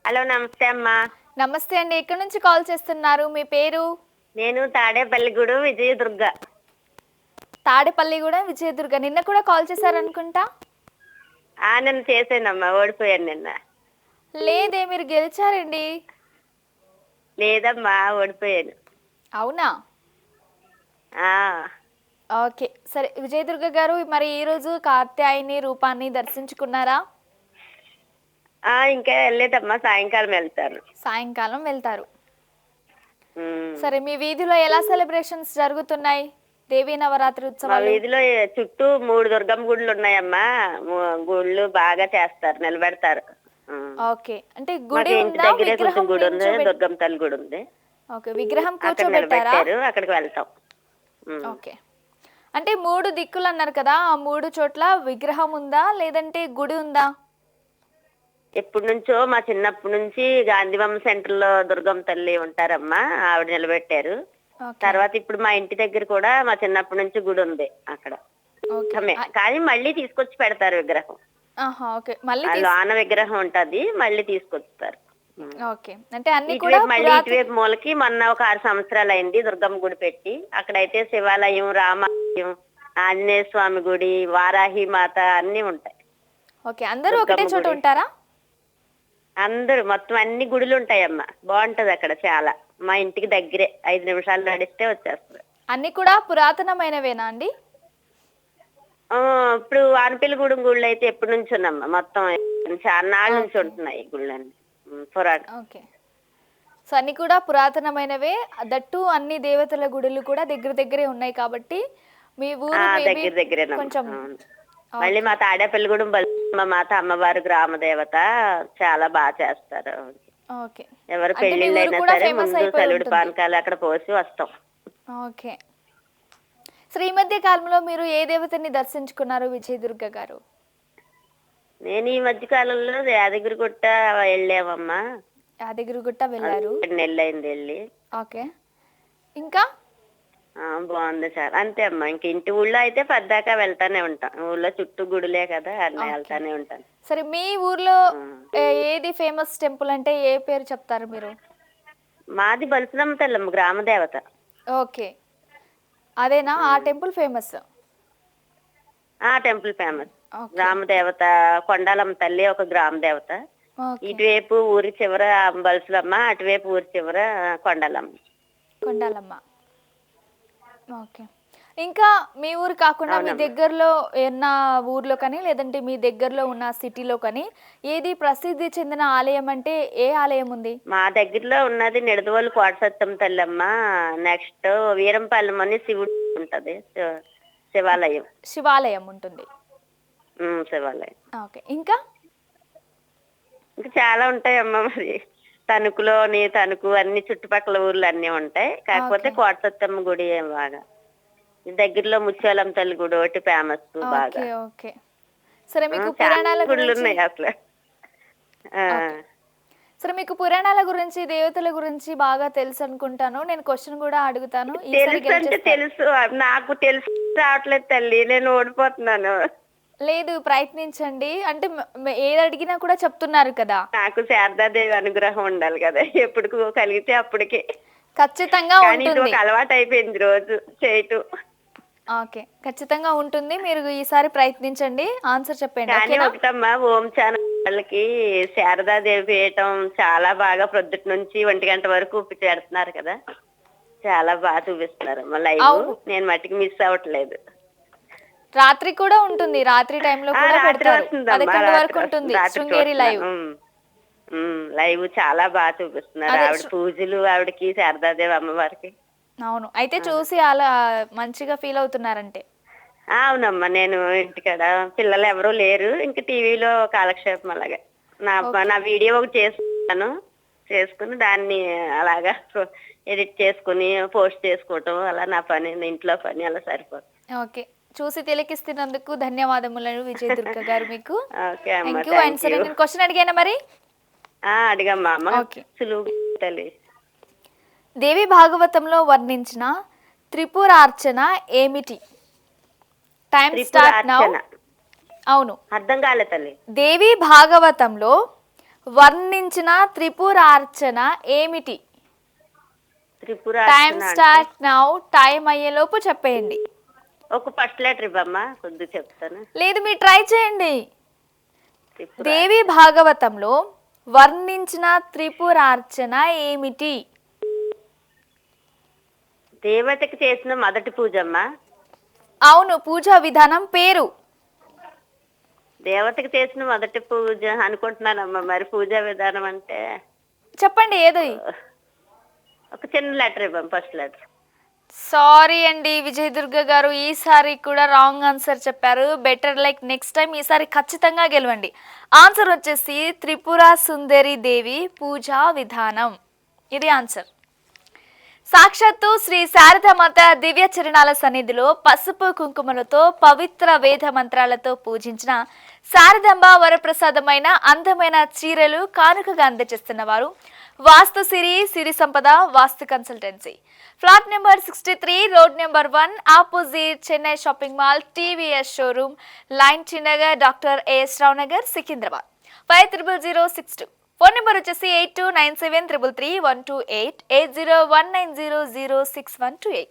Hello నమస్తే అమ్మా. నమస్తే అండి. ఎక్కడి నుంచి కాల్ చేస్తున్నారు? మీ పేరు? నేను తాడేపల్లిగూడెం విజయదుర్గ. తాడేపల్లిగూడెం విజయదుర్గ. నిన్న కూడా కాల్ చేశారనుకుంటా. నిన్న చేశానమ్మా, ఓడిపోయాను నిన్న. లేదే, మీరు గెలిచారండి. లేదమ్మా, ఓడిపోయాను. అవునా? ఆ ఓకే, సరే విజయదుర్గ గారు, మరి ఈరోజు కాత్యాయని రూపాన్ని దర్శించుకున్నారా? ఇంకా వెళ్ళలేదమ్మా, సాయంకాలం వెళ్తాను. సాయంకాలం వెళ్తారు. ఉమ్. సరే, మీ వీధిలో ఎలా సెలబ్రేషన్స్ జరుగుతున్నాయి దేవీ నవరాత్రి మా ఉత్సవాలు? వీధిలో చుట్టూ 3 దుర్గమ్మ గుళ్ళు ఉన్నాయమ్మా. గుళ్ళు బాగా చేస్తారు, నిలబెడతారు. ఓకే, అంటే మాకు గుడి ఇంటి ఉందా, దగ్గరే కొంచెం విగ్రహం గుడి ఉంది, నించోబెట్ దుర్గమ్మ తల్లి గుడి ఉంది. ఓకే, విగ్రహం అక్కడ కూర్చోబెట్టారా? నిలబెట్టారు, అక్కడికి వెళ్తాం. ఓకే, అంటే 3 దిక్కులు అన్నారు కదా, ఆ 3 చోట్ల విగ్రహం ఉందా లేదంటే గుడి ఉందా? ఎప్పటి నుంచో మా చిన్నప్పటి నుంచి గాంధీబొమ్మ సెంటర్ లో దుర్గమ్మ తల్లి ఉంటారమ్మా, ఆవిడ నిలబెట్టారు. ఓకే. తర్వాత ఇప్పుడు మా ఇంటి దగ్గర కూడా మా చిన్నప్పటి నుంచి గుడి ఉంది అక్కడ. ఓకే. కానీ మళ్ళీ తీసుకొచ్చి పెడతారు విగ్రహం. ఆహా! ఓకే. మళ్ళీ ఆ లోన విగ్రహం ఉంటది, మళ్ళీ తీసుకొస్తారు. ఓకే, అంటే అన్ని కూడా ఇటువైపు మళ్ళీ ఇటువైపు మూలకి మొన్న ఒక 6 సంవత్సరాలు అయింది దుర్గమ్మ గుడి పెట్టి. అక్కడైతే శివాలయం, రామాలయం, ఆంజనేయ స్వామి గుడి, వారాహి మాత అన్ని ఉంటాయి. ఓకే, అందరూ ఒకటే దుర్గమ్మ చోట గుడి ఉంటారా? అందరూ మొత్తం అన్ని గుడులు ఉంటాయమ్మా, బాగుంటది అక్కడ చాలా. మా ఇంటికి దగ్గరే, 5 నిమిషాలు నడిస్తే వచ్చేస్తారు. అన్ని కూడా పురాతనమైనవేనా అండి? ఇప్పుడు వానపల్లిగూడెం గుళ్ళు అయితే ఎప్పటి నుంచి ఉన్నమ్మా, మొత్తం చాలా నాళ్ళ నుంచి ఓకే. ఉంటున్నాయి గుళ్ళన్నీ. పురాణ ఓకే, సో అన్ని కూడా పురాతనమైనవే. దట్టు అన్ని దేవతల గుడులు కూడా దగ్గర దగ్గరే ఉన్నాయి కాబట్టి మీ ఊరు మేబీ దగ్గర దగ్గరేనమ్మా. కొంచెం. అవును. మళ్ళీ ఓకే. మా తాడేపల్లిగూడెం బల్మ మాత అమ్మవారు గ్రామ దేవత, చాలా బాగా చేస్తారు. ఓకే, ఎవరు అంటే మీ పెళ్లిళ్ళు ఊరు అయినా కూడా సరే ఫేమస్ ముందు అయిపోయి సలుడు ఉంటుంది. పానకాలు అక్కడ పోసి వస్తాం. ఓకే, సో ఈ మధ్య కాలంలో మీరు ఏ దేవతని దర్శించుకున్నారు విజయదుర్గ గారు? నేను ఈ మధ్య కాలంలో యాదగిరిగుట్ట వెళ్ళామమ్మా. యాదగిరిగుట్ట వెళ్ళారు. 2 నెలలు అయింది వెళ్ళి. ఓకే, ఇంకా బాగుంది సార్. అంతే అమ్మా, ఇంక ఇంటి ఊళ్ళో అయితే పద్దాకా వెళ్తానే ఉంటాం. ఊళ్ళో చుట్టూ గుడులే కదా, అన్నీ ఓకే, వెళ్తానే ఉంటాను. సరే మీ ఊర్లో ఆ. ఏది ఫేమస్ టెంపుల్ అంటే ఏ పేరు చెప్తారు మీరు? మాది బలసలమ్మ తల్లమ్మ గ్రామ దేవత. ఓకే, అదేనా ఆ టెంపుల్ ఫేమస్? ఆ టెంపుల్ ఫేమస్. ఓకే. గ్రామ దేవత కొండాలమ్మ తల్లి ఒక గ్రామ దేవత. ఓకే, ఇటువైపు ఊరి చివర బలసలమ్మ, అటువైపు ఊరి చివర కొండాలమ్మ. కొండాలమ్మ. ఓకే, ఇంకా మీ ఊరు కాకుండా మీ అవునమ్మా. దగ్గరలో ఏమన్నా ఊర్లో కానీ లేదంటే మీ దగ్గరలో ఉన్న సిటీలో కానీ ఏది ప్రసిద్ధి చెందిన ఆలయం అంటే ఏ ఆలయం ఉంది? మా దగ్గరలో ఉన్నది నిడదవోలు కోటసత్తమ్మ తల్లమ్మ. నెక్స్ట్ వీరంపాలెం అని శివుడు ఉంటది, శివాలయం. శివాలయం ఉంటుంది. శివాలయం. ఓకే, ఇంకా ఇంకా చాలా ఉంటాయమ్మా. మరి తణుకు అన్ని చుట్టుపక్కల ఊర్లు అన్ని ఉంటాయి. కాకపోతే ఓకే. కోటసత్తమ్మ గుడి బాగా దగ్గరలో ముత్యాలమ్మ తల్లి గుడి ఒకటి ఫేమస్ బాగా. ఓకే. ఓకే, సరే మీకు చాలా పురాణాల గుళ్ళు గురించి. ఉన్నాయి అసలు. ఆ, ఓకే, సరే మీకు పురాణాల గురించి దేవతల గురించి బాగా తెలుసు అనుకుంటాను. నేను క్వశ్చన్ కూడా అడుగుతాను, ఈసారి తెలుసు అంటే గెలిచేస్తారు. తెలుసు, నాకు తెలుసు రావట్లేదు తల్లి, నేను ఓడిపోతున్నాను. లేదు, ప్రయత్నించండి. అంటే ఏది అడిగినా కూడా చెప్తున్నారు కదా. నాకు శారదాదేవి అనుగ్రహం ఉండాలి కదా, ఎప్పుడు కలిగితే అప్పటికే. ఖచ్చితంగా కానీ ఇది ఉంటుంది. ఒక అలవాటు అయిపోయింది రోజు చేయటం. ఓకే, ఖచ్చితంగా ఉంటుంది. మీరు ఈసారి ప్రయత్నించండి, ఆన్సర్ చెప్పండి. కానీ ఓకేనా? ఒకటమ్మా, ఓం ఛానల్ వాళ్ళకి శారదాదేవి వేయటం చాలా బాగా ప్రొద్దుటి నుంచి 1 గంట వరకు పెడుతున్నారు కదా, చాలా బాగా చూపిస్తున్నారు లైవ్. అవును, నేను మట్టికి మిస్ అవ్వట్లేదు. రాత్రి కూడా ఉంటుంది. రాత్రి టైంలో కూడా రాత్రి పెడతారు. వస్తుందమ్మా, 11 రాత్రి వరకు వస్తుంది, ఉంటుంది రాత్రి శృంగేరి లైవ్. చూస్తున్నాను. లైవ్ చాలా బాగా చూపిస్తున్నారు. అదే ఆవిడ పూజలు, ఆవిడకి శారదాదేవి అమ్మవారికి. అవును, అయితే చూసి అలా మంచిగా ఫీల్ అవుతున్నారంటే. అవునమ్మా, నేను ఇంటికాడ పిల్లలు ఎవరూ లేరు, ఇంక టీవీలో కాలక్షేపం అలాగా. నా ఓకే. నా వీడియో ఒకటి చేసుకున్నాను, చేసుకుని దాన్ని అలాగా ఎడిట్ చేసుకుని పోస్ట్ చేసుకోవటం, అలా నా పని, ఇంట్లో పని అలా సరిపోతుంది. ఓకే, చూసి తిలకిస్తున్నందుకు ధన్యవాదములు విజయదుర్గ గారు మీకు. ఓకే అమ్మా, థ్యాంక్ యూ. అండ్ థ్యాంక్ సరే, యూ. నేను క్వశ్చన్ అడిగానా మరి? అడిగమ్మా అమ్మ, ఓకే, సులువు తల్లి. దేవి భాగవతంలో వర్ణించిన త్రిపురార్చన ఏమిటి? Time start now. త్రిపురార్చన అవును, అర్థం కాలే తల్లి. దేవి భాగవతంలో వర్ణించిన త్రిపురార్చన ఏమిటి? త్రిపుర టైం అర్చన అంటే స్టార్ట్ నౌ. టైం అయ్యేలోపు చెప్పేయండి. ఒక ఫస్ట్ లెటర్ ఇవ్వమ్మా, కొద్దిగా చెప్తాను. లేదు, మీరు ట్రై చేయండి. త్రిపుర దేవి భాగవతంలో వర్ణించిన త్రిపురార్చన ఏమిటి? దేవతకి చేసిన మొదటి పూజమ్మా. అవును, పూజా విధానం పేరు. దేవతకి చేసిన మొదటి పూజ అనుకుంటున్నానమ్మా, మరి పూజా విధానం అంటే చెప్పండి ఏది. ఒక చిన్న లెటర్ ఇవ్వం, ఫస్ట్ లెటర్. సారీ అండి విజయదుర్గ గారు, ఈసారి కూడా రాంగ్ ఆన్సర్ చెప్పారు. బెటర్ లైక్ నెక్స్ట్ టైం, ఈసారి ఖచ్చితంగా గెలవండి. ఆన్సర్ వచ్చేసి త్రిపుర సుందరి దేవి పూజా విధానం, ఇది ఆన్సర్. సాక్షాత్తు శ్రీ శారదామాత దివ్య చరణాల సన్నిధిలో పసుపు కుంకుమలతో పవిత్ర వేద మంత్రాలతో పూజించిన శారదాంబ వరప్రసాదమైన అందమైన చీరలు కానుకగా అందజేస్తున్న వారు Vastu Siri Sampada Vastu consultancy. Flat number 63, road number 1, opposite Chennai shopping mall, TVS showroom, lane చిన్నగర్, doctor AS Rao Nagar, Secunderabad 500062. Phone number వచ్చేసి 8297333128, 8019006128.